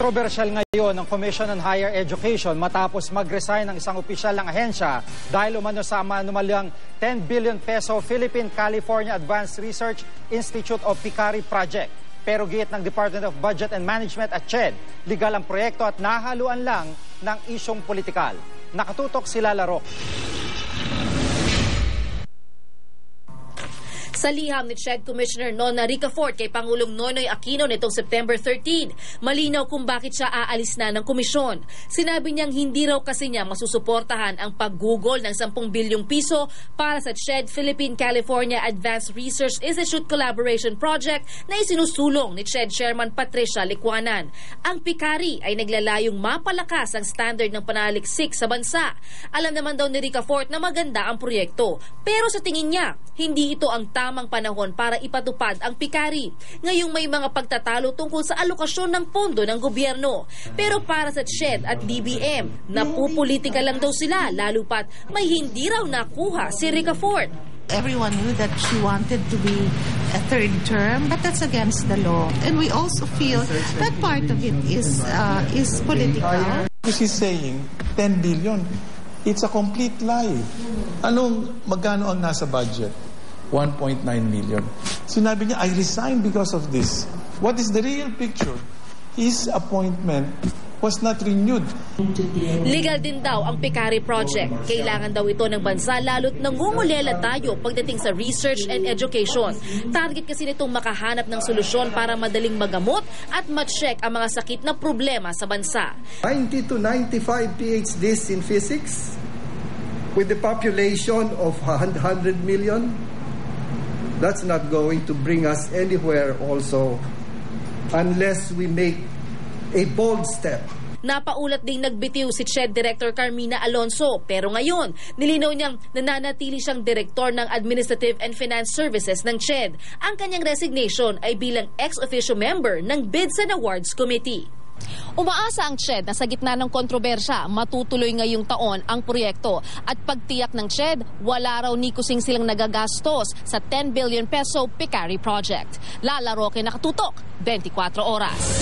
Controversial ngayon ang Commission on Higher Education matapos mag-resign ng isang opisyal ng ahensya dahil umano sa manumalyang 10 billion peso Philippine-California Advanced Research Institute of PICARI project. Pero giit ng Department of Budget and Management at CHED, legal ang proyekto at nahaluan lang ng isyong politikal. Nakatutok sila Laro. Sa liham ni CHED Commissioner Nona Ricafort kay Pangulong Noynoy Aquino nitong September 13, malinaw kung bakit siya aalis na ng komisyon. Sinabi niyang hindi raw kasi niya masusuportahan ang paggugol ng 10 bilyong piso para sa CHED Philippine-California Advanced Research Institute Collaboration Project na isinusulong ni CHED Chairman Patricia Licuanan. Ang PICARI ay naglalayong mapalakas ang standard ng panaliksik sa bansa. Alam naman daw ni Ricafort na maganda ang proyekto, pero sa tingin niya, hindi ito ang tamang panahon para ipatupad ang PICARI. Ngayong may mga pagtatalo tungkol sa alokasyon ng pondo ng gobyerno. Pero para sa CHED at DBM, napupolitika lang daw sila, lalo pat may hindi raw nakuha si Ricafort. Everyone knew that she wanted to be a third term, but that's against the law. And we also feel that part of it is political. She's saying 10 billion. It's a complete lie. Magkano ang nasa budget? 1.9 million. Sinabi niya, I resigned because of this. What is the real picture? His appointment was not renewed. Legal din daw ang PICARI project. Kailangan daw ito ng bansa lalo't nangungulela tayo pagdating sa research and education. Target kasi nitong makahanap ng solusyon para madaling magamot at ma-check ang mga sakit na problema sa bansa. 90 to 95 PhDs in physics with the population of 100 million. That's not going to bring us anywhere also unless we make a bold step. Napaulat ding nagbitiw si CHED Director Carmina Alonso, pero ngayon nilinaw niyang nananatili siyang direktor ng Administrative and Finance Services ng CHED. Ang kanyang resignation ay bilang ex-officio member ng Bids and Awards Committee. Umaasa ang CHED na sa gitna ng kontrobersya, matutuloy ngayong taon ang proyekto at pagtiyak ng CHED, wala raw ni kusing silang nagagastos sa 10 billion peso PICARI project. Lala Roque, Nakatutok, 24 Oras.